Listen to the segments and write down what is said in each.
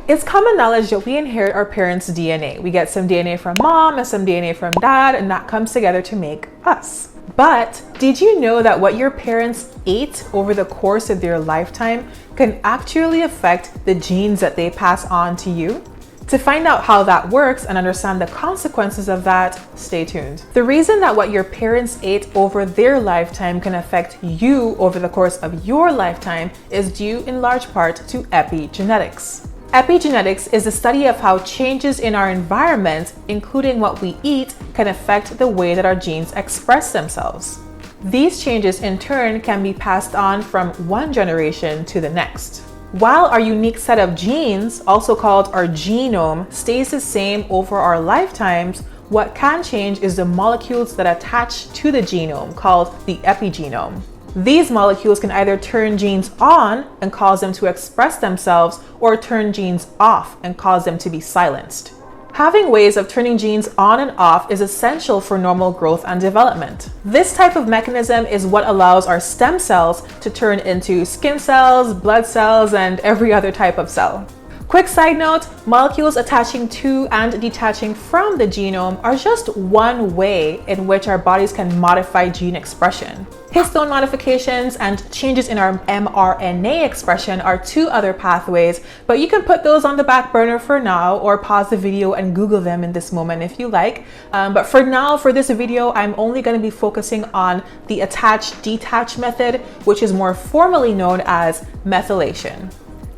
It's common knowledge that we inherit our parents' DNA. We get some DNA from mom and some DNA from dad, and that comes together to make us. But did you know that what your parents ate over the course of their lifetime can actually affect the genes that they pass on to you? To find out how that works and understand the consequences of that, stay tuned. The reason that what your parents ate over their lifetime can affect you over the course of your lifetime is due in large part to epigenetics. Epigenetics is the study of how changes in our environment, including what we eat, can affect the way that our genes express themselves. These changes in turn can be passed on from one generation to the next. While our unique set of genes, also called our genome, stays the same over our lifetimes, what can change is the molecules that attach to the genome, called the epigenome. These molecules can either turn genes on and cause them to express themselves, or turn genes off and cause them to be silenced. Having ways of turning genes on and off is essential for normal growth and development. This type of mechanism is what allows our stem cells to turn into skin cells, blood cells, and every other type of cell. Quick side note, molecules attaching to and detaching from the genome are just one way in which our bodies can modify gene expression. Histone modifications and changes in our mRNA expression are two other pathways, but you can put those on the back burner for now, or pause the video and Google them in this moment if you like. But for now, for this video, I'm only going to be focusing on the attach-detach method, which is more formally known as methylation.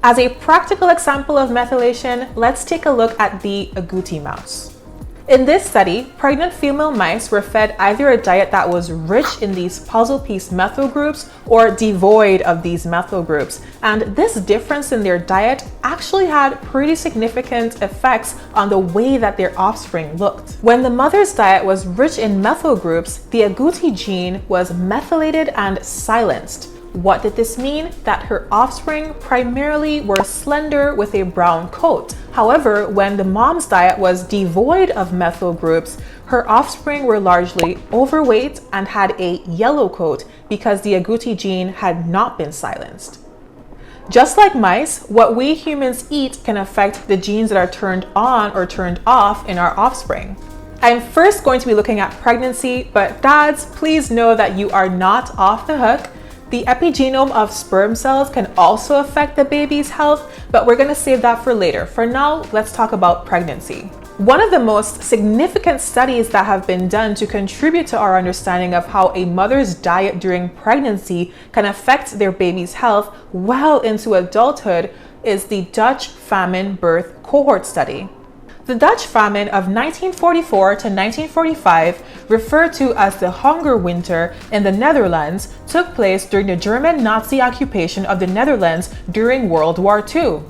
As a practical example of methylation, let's take a look at the Agouti mouse. In this study, pregnant female mice were fed either a diet that was rich in these puzzle piece methyl groups or devoid of these methyl groups. And this difference in their diet actually had pretty significant effects on the way that their offspring looked. When the mother's diet was rich in methyl groups, the Agouti gene was methylated and silenced. What did this mean? That her offspring primarily were slender with a brown coat. However, when the mom's diet was devoid of methyl groups, her offspring were largely overweight and had a yellow coat because the Agouti gene had not been silenced. Just like mice, what we humans eat can affect the genes that are turned on or turned off in our offspring. I'm first going to be looking at pregnancy, but dads, please know that you are not off the hook. The epigenome of sperm cells can also affect the baby's health, but we're going to save that for later. For now, let's talk about pregnancy. One of the most significant studies that have been done to contribute to our understanding of how a mother's diet during pregnancy can affect their baby's health well into adulthood is the Dutch Famine birth cohort study. The Dutch Famine of 1944 to 1945, referred to as the Hongerwinter in the Netherlands, took place during the German Nazi occupation of the Netherlands during World War II.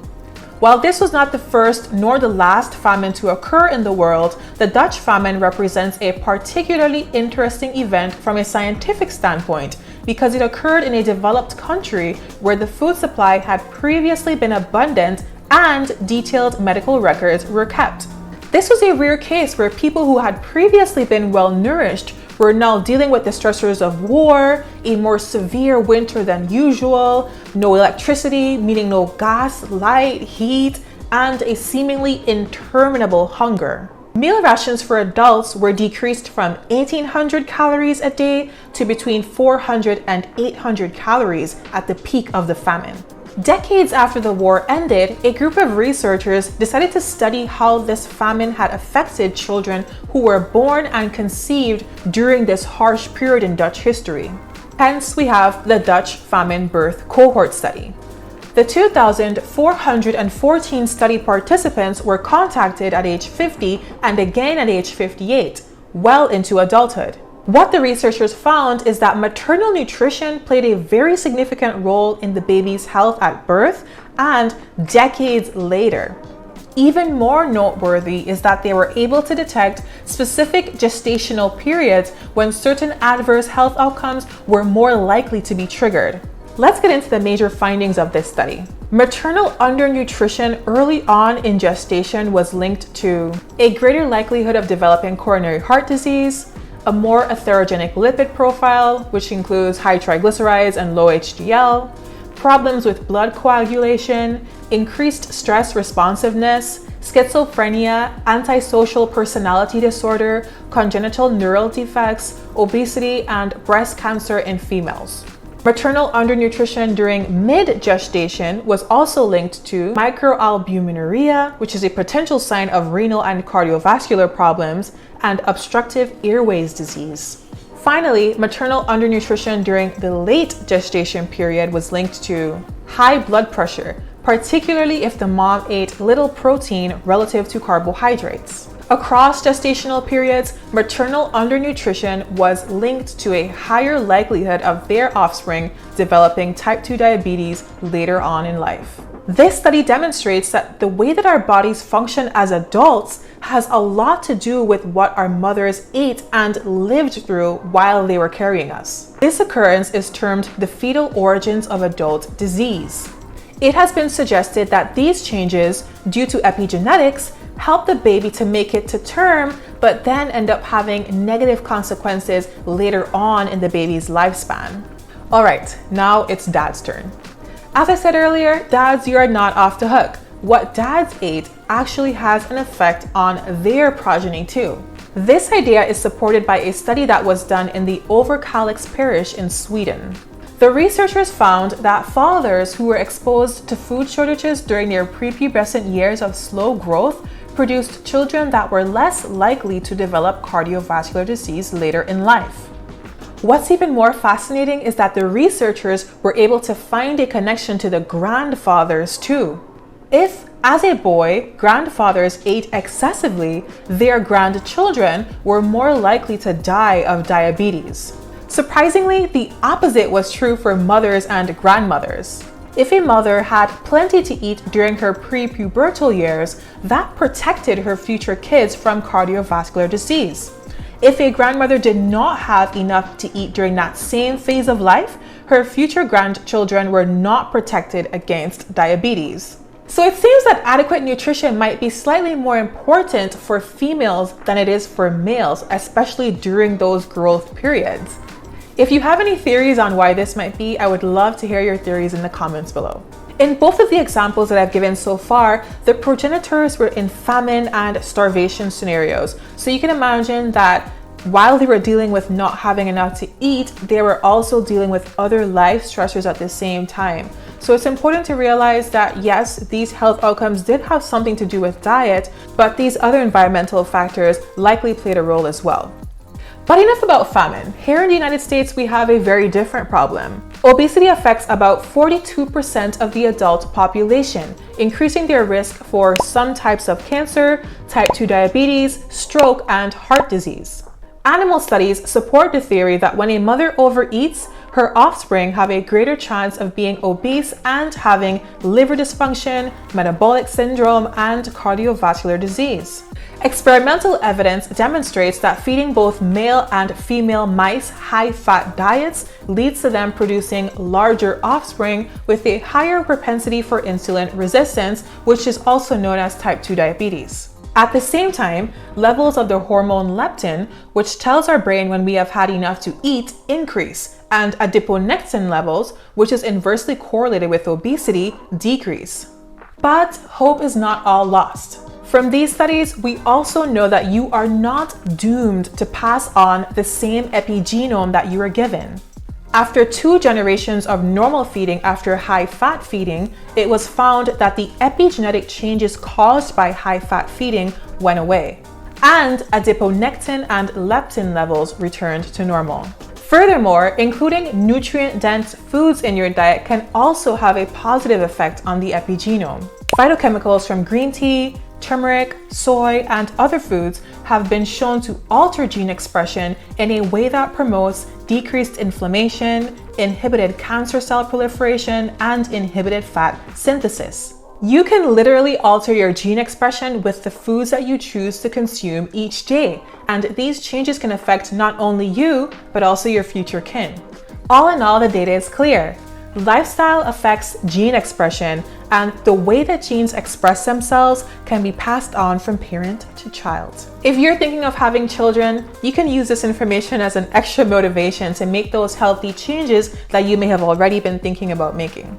While this was not the first nor the last famine to occur in the world, the Dutch Famine represents a particularly interesting event from a scientific standpoint because it occurred in a developed country where the food supply had previously been abundant and detailed medical records were kept. This was a rare case where people who had previously been well nourished were now dealing with the stressors of war, a more severe winter than usual, no electricity, meaning no gas, light, heat, and a seemingly interminable hunger. Meal rations for adults were decreased from 1,800 calories a day to between 400 and 800 calories at the peak of the famine. Decades after the war ended, a group of researchers decided to study how this famine had affected children who were born and conceived during this harsh period in Dutch history. Hence, we have the Dutch Famine birth cohort study. The 2,414 study participants were contacted at age 50 and again at age 58, well into adulthood. What the researchers found is that maternal nutrition played a very significant role in the baby's health at birth and decades later. Even more noteworthy is that they were able to detect specific gestational periods when certain adverse health outcomes were more likely to be triggered. Let's get into the major findings of this study. Maternal undernutrition early on in gestation was linked to a greater likelihood of developing coronary heart disease, a more atherogenic lipid profile, which includes high triglycerides and low HDL, problems with blood coagulation, increased stress responsiveness, schizophrenia, antisocial personality disorder, congenital neural defects, obesity, and breast cancer in females. Maternal undernutrition during mid-gestation was also linked to microalbuminuria, which is a potential sign of renal and cardiovascular problems, and obstructive airways disease. Finally, maternal undernutrition during the late gestation period was linked to high blood pressure, particularly if the mom ate little protein relative to carbohydrates. Across gestational periods, maternal undernutrition was linked to a higher likelihood of their offspring developing type 2 diabetes later on in life. This study demonstrates that the way that our bodies function as adults has a lot to do with what our mothers ate and lived through while they were carrying us. This occurrence is termed the fetal origins of adult disease. It has been suggested that these changes, due to epigenetics, help the baby to make it to term, but then end up having negative consequences later on in the baby's lifespan. All right, now it's dad's turn. As I said earlier, dads, you are not off the hook. What dads ate actually has an effect on their progeny too. This idea is supported by a study that was done in the Overkalix parish in Sweden. The researchers found that fathers who were exposed to food shortages during their prepubescent years of slow growth produced children that were less likely to develop cardiovascular disease later in life. What's even more fascinating is that the researchers were able to find a connection to the grandfathers too. If, as a boy, grandfathers ate excessively, their grandchildren were more likely to die of diabetes. Surprisingly, the opposite was true for mothers and grandmothers. If a mother had plenty to eat during her prepubertal years, that protected her future kids from cardiovascular disease. If a grandmother did not have enough to eat during that same phase of life, her future grandchildren were not protected against diabetes. So it seems that adequate nutrition might be slightly more important for females than it is for males, especially during those growth periods. If you have any theories on why this might be, I would love to hear your theories in the comments below. In both of the examples that I've given so far, the progenitors were in famine and starvation scenarios. So you can imagine that while they were dealing with not having enough to eat, they were also dealing with other life stressors at the same time. So it's important to realize that yes, these health outcomes did have something to do with diet, but these other environmental factors likely played a role as well. But enough about famine. Here in the United States, we have a very different problem. Obesity affects about 42% of the adult population, increasing their risk for some types of cancer, type 2 diabetes, stroke, and heart disease. Animal studies support the theory that when a mother overeats, her offspring have a greater chance of being obese and having liver dysfunction, metabolic syndrome, and cardiovascular disease. Experimental evidence demonstrates that feeding both male and female mice high-fat diets leads to them producing larger offspring with a higher propensity for insulin resistance, which is also known as type 2 diabetes. At the same time, levels of the hormone leptin, which tells our brain when we have had enough to eat, increase, and adiponectin levels, which is inversely correlated with obesity, decrease. But hope is not all lost. From these studies, we also know that you are not doomed to pass on the same epigenome that you were given. After 2 generations of normal feeding after high-fat feeding, it was found that the epigenetic changes caused by high-fat feeding went away, and adiponectin and leptin levels returned to normal. Furthermore, including nutrient-dense foods in your diet can also have a positive effect on the epigenome. Phytochemicals from green tea, turmeric, soy, and other foods have been shown to alter gene expression in a way that promotes decreased inflammation, inhibited cancer cell proliferation, and inhibited fat synthesis. You can literally alter your gene expression with the foods that you choose to consume each day, and these changes can affect not only you, but also your future kin. All in all, the data is clear. Lifestyle affects gene expression, and the way that genes express themselves can be passed on from parent to child. If you're thinking of having children, you can use this information as an extra motivation to make those healthy changes that you may have already been thinking about making.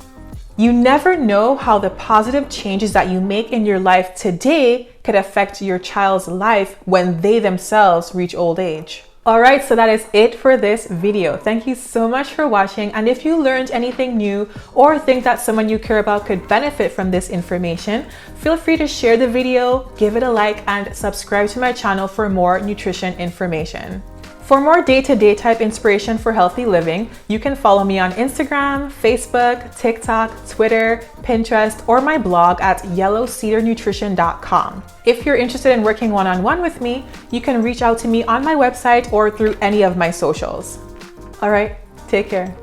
You never know how the positive changes that you make in your life today could affect your child's life when they themselves reach old age. Alright, so that is it for this video. Thank you so much for watching, and if you learned anything new or think that someone you care about could benefit from this information, feel free to share the video, give it a like, and subscribe to my channel for more nutrition information. For more day-to-day type inspiration for healthy living, you can follow me on Instagram, Facebook, TikTok, Twitter, Pinterest, or my blog at yellowcedarnutrition.com. If you're interested in working one-on-one with me, you can reach out to me on my website or through any of my socials. All right, take care.